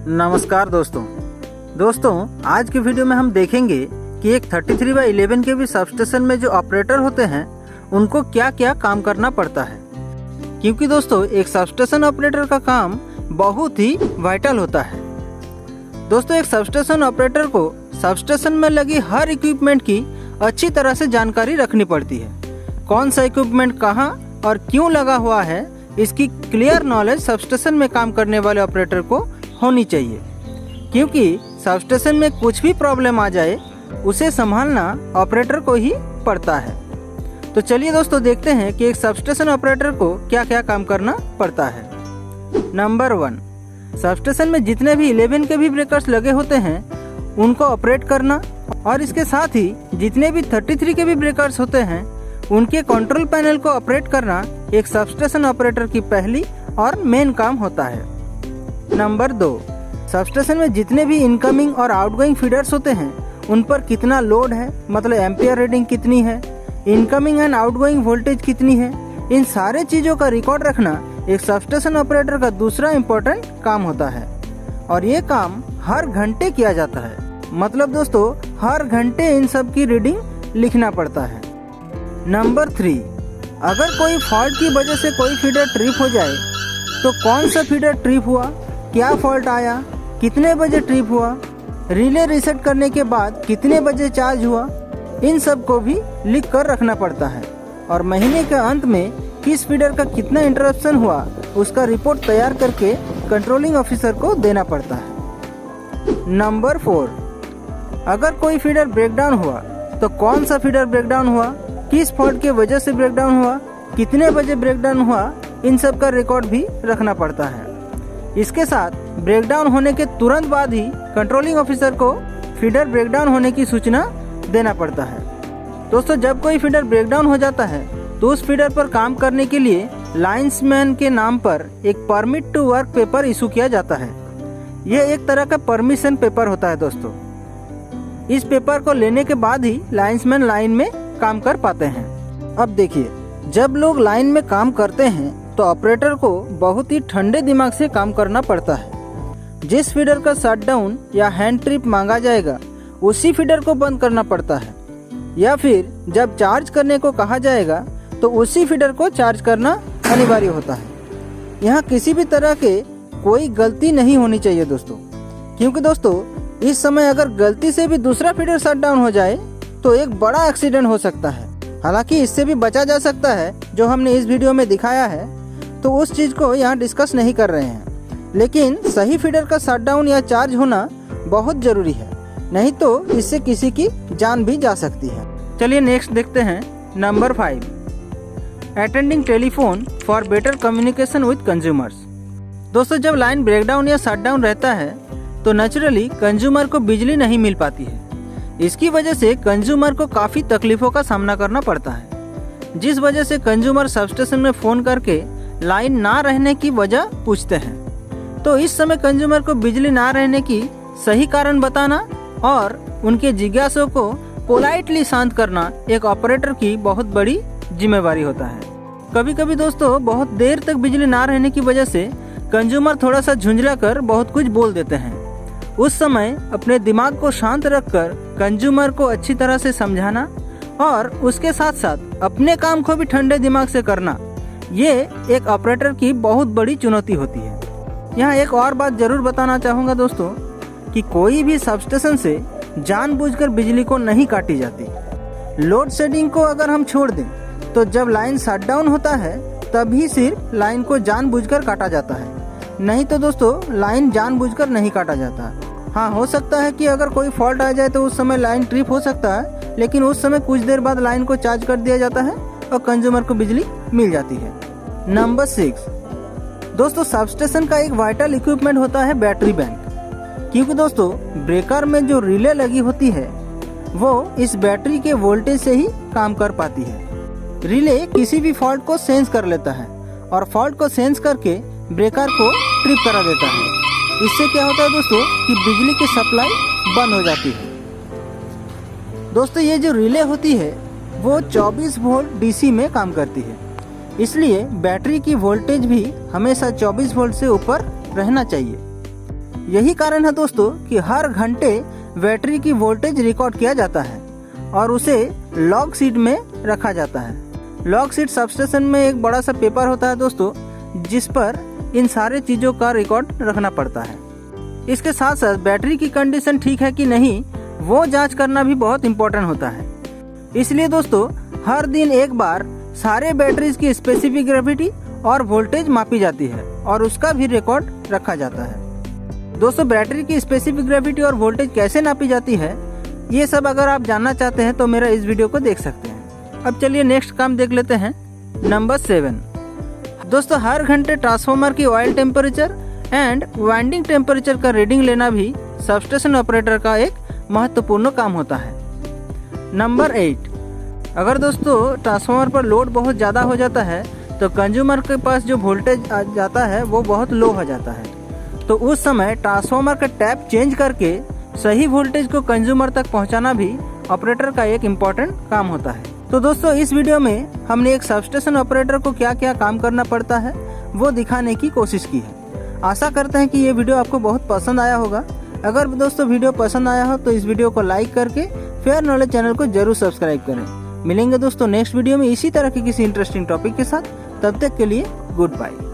नमस्कार दोस्तों, आज की वीडियो में हम देखेंगे कि एक 33/11 के भी सबस्टेशन में जो ऑपरेटर होते हैं उनको क्या क्या काम करना पड़ता है। क्योंकि दोस्तों एक सबस्टेशन ऑपरेटर का काम बहुत ही वाइटल होता है। दोस्तों एक सबस्टेशन ऑपरेटर को सबस्टेशन में लगी हर इक्विपमेंट की अच्छी तरह से जानकारी रखनी पड़ती है। कौन सा इक्विपमेंट कहाँ और क्यों लगा हुआ है, इसकी क्लियर नॉलेज सबस्टेशन में काम करने वाले ऑपरेटर को होनी चाहिए। क्योंकि सबस्टेशन में कुछ भी प्रॉब्लम आ जाए उसे संभालना ऑपरेटर को ही पड़ता है। तो चलिए दोस्तों देखते हैं कि एक सबस्टेशन ऑपरेटर को क्या क्या काम करना पड़ता है। नंबर 1, सबस्टेशन में जितने भी 11 के भी ब्रेकर्स लगे होते हैं उनको ऑपरेट करना, और इसके साथ ही जितने भी 33 के भी ब्रेकर्स होते हैं उनके कंट्रोल पैनल को ऑपरेट करना एक सबस्टेशन ऑपरेटर की पहली और मेन काम होता है। नंबर 2, सबस्टेशन में जितने भी इनकमिंग और आउटगोइंग फीडर्स होते हैं उन पर कितना लोड है, मतलब एम्पियर रेटिंग कितनी है, इनकमिंग एंड आउटगोइंग वोल्टेज कितनी है, इन सारे चीज़ों का रिकॉर्ड रखना एक सबस्टेशन ऑपरेटर का दूसरा इम्पोर्टेंट काम होता है। और ये काम हर घंटे किया जाता है, मतलब दोस्तों हर घंटे इन सब की रीडिंग लिखना पड़ता है। नंबर 3, अगर कोई फॉल्ट की वजह से कोई फीडर ट्रिप हो जाए तो कौन सा फीडर ट्रिप हुआ, क्या फॉल्ट आया, कितने बजे ट्रिप हुआ, रिले रीसेट करने के बाद कितने बजे चार्ज हुआ, इन सब को भी लिख कर रखना पड़ता है। और महीने के अंत में किस फीडर का कितना इंटरप्शन हुआ उसका रिपोर्ट तैयार करके कंट्रोलिंग ऑफिसर को देना पड़ता है। नंबर 4, अगर कोई फीडर ब्रेकडाउन हुआ तो कौन सा फीडर ब्रेकडाउन हुआ, किस फॉल्ट के वजह से ब्रेकडाउन हुआ, कितने बजे ब्रेकडाउन हुआ, इन सब का रिकॉर्ड भी रखना पड़ता है। इसके साथ ब्रेकडाउन होने के तुरंत बाद ही कंट्रोलिंग ऑफिसर को फीडर ब्रेकडाउन होने की सूचना देना पड़ता है। दोस्तों जब कोई फीडर ब्रेकडाउन हो जाता है तो उस फीडर पर काम करने के लिए लाइन्समैन के नाम पर एक permit to work paper issue किया जाता है। यह एक तरह का परमिशन पेपर होता है दोस्तों। इस पेपर को लेने के बाद ही लाइन्समैन लाइन में काम कर पाते हैं। अब देखिए, जब लोग लाइन में काम करते हैं तो ऑपरेटर को बहुत ही ठंडे दिमाग से काम करना पड़ता है। जिस फीडर का शटडाउन या हैंड ट्रिप मांगा जाएगा उसी फीडर को बंद करना पड़ता है, या फिर जब चार्ज करने को कहा जाएगा तो उसी फीडर को चार्ज करना अनिवार्य होता है। यहाँ किसी भी तरह के कोई गलती नहीं होनी चाहिए दोस्तों, क्योंकि दोस्तों इस समय अगर गलती से भी दूसरा फीडर शटडाउन हो जाए तो एक बड़ा एक्सीडेंट हो सकता है। हालांकि इससे भी बचा जा सकता है, जो हमने इस वीडियो में दिखाया है, तो उस चीज़ को यहाँ डिस्कस नहीं कर रहे हैं। लेकिन सही फीडर का शटडाउन या चार्ज होना बहुत ज़रूरी है, नहीं तो इससे किसी की जान भी जा सकती है। चलिए नेक्स्ट देखते हैं। Number 5, attending telephone for better communication with consumers. दोस्तों जब लाइन ब्रेकडाउन या शटडाउन रहता है तो नेचुरली कंज्यूमर को बिजली नहीं मिल पाती है। इसकी वजह से कंज्यूमर को काफ़ी तकलीफ़ों का सामना करना पड़ता है, जिस वजह से कंज्यूमर सबस्टेशन में फ़ोन करके लाइन ना रहने की वजह पूछते हैं। तो इस समय कंज्यूमर को बिजली ना रहने की सही कारण बताना और उनके जिज्ञासों को पोलाइटली शांत करना एक ऑपरेटर की बहुत बड़ी जिम्मेवारी होता है। कभी कभी दोस्तों बहुत देर तक बिजली ना रहने की वजह से कंज्यूमर थोड़ा सा झुंझला कर बहुत कुछ बोल देते हैं। उस समय अपने दिमाग को शांत रखकर कंज्यूमर को अच्छी तरह से समझाना और उसके साथ साथ अपने काम को भी ठंडे दिमाग से करना, ये एक ऑपरेटर की बहुत बड़ी चुनौती होती है। यहाँ एक और बात जरूर बताना चाहूँगा दोस्तों कि कोई भी सबस्टेशन से जानबूझकर बिजली को नहीं काटी जाती। लोड शेडिंग को अगर हम छोड़ दें तो जब लाइन शटडाउन होता है तभी सिर्फ लाइन को जानबूझकर काटा जाता है, नहीं तो दोस्तों लाइन जानबूझकर नहीं काटा जाता। हाँ, हो सकता है कि अगर कोई फॉल्ट आ जाए तो उस समय लाइन ट्रिप हो सकता है, लेकिन उस समय कुछ देर बाद लाइन को चार्ज कर दिया जाता है और कंज्यूमर को बिजली मिल जाती है। नंबर 6, दोस्तों सबस्टेशन का एक वाइटल इक्विपमेंट होता है बैटरी बैंक। क्योंकि दोस्तों ब्रेकर में जो रिले लगी होती है वो इस बैटरी के वोल्टेज से ही काम कर पाती है। रिले किसी भी फॉल्ट को सेंस कर लेता है और फॉल्ट को सेंस करके ब्रेकर को ट्रिप करा देता है। इससे क्या होता है दोस्तों कि बिजली की सप्लाई बंद हो जाती है। दोस्तों ये जो रिले होती है वो 24 वोल्ट डीसी में काम करती है, इसलिए बैटरी की वोल्टेज भी हमेशा 24 वोल्ट से ऊपर रहना चाहिए। यही कारण है दोस्तों कि हर घंटे बैटरी की वोल्टेज रिकॉर्ड किया जाता है और उसे लॉग शीट में रखा जाता है। लॉग शीट सबस्टेशन में एक बड़ा सा पेपर होता है दोस्तों, जिस पर इन सारे चीज़ों का रिकॉर्ड रखना पड़ता है। इसके साथ साथ बैटरी की कंडीशन ठीक है कि नहीं वो जांच करना भी बहुत इम्पोर्टेंट होता है। इसलिए दोस्तों हर दिन एक बार सारे बैटरीज की स्पेसिफिक ग्रेविटी और वोल्टेज मापी जाती है और उसका भी रिकॉर्ड रखा जाता है। दोस्तों बैटरी की स्पेसिफिक ग्रेविटी और वोल्टेज कैसे नापी जाती है, ये सब अगर आप जानना चाहते हैं तो मेरा इस वीडियो को देख सकते हैं। अब चलिए नेक्स्ट काम देख लेते हैं। नंबर 7 दोस्तों, हर घंटे ट्रांसफार्मर की oil temperature and winding temperature का रीडिंग लेना भी सबस्टेशन ऑपरेटर का एक महत्वपूर्ण काम होता है। नंबर 8, अगर दोस्तों ट्रांसफार्मर पर लोड बहुत ज़्यादा हो जाता है तो कंज्यूमर के पास जो वोल्टेज आ जाता है वो बहुत लो हो जाता है। तो उस समय ट्रांसफार्मर का टैप चेंज करके सही वोल्टेज को कंज्यूमर तक पहुंचाना भी ऑपरेटर का एक इम्पॉर्टेंट काम होता है। तो दोस्तों इस वीडियो में हमने एक सबस्टेशन ऑपरेटर को क्या क्या काम करना पड़ता है वो दिखाने की कोशिश की है। आशा करते हैं कि ये वीडियो आपको बहुत पसंद आया होगा। अगर दोस्तों वीडियो पसंद आया हो तो इस वीडियो को लाइक करके फेयर नॉलेज चैनल को जरूर सब्सक्राइब करें। मिलेंगे दोस्तों नेक्स्ट वीडियो में इसी तरह के किसी इंटरेस्टिंग टॉपिक के साथ। तब तक के लिए गुड बाय।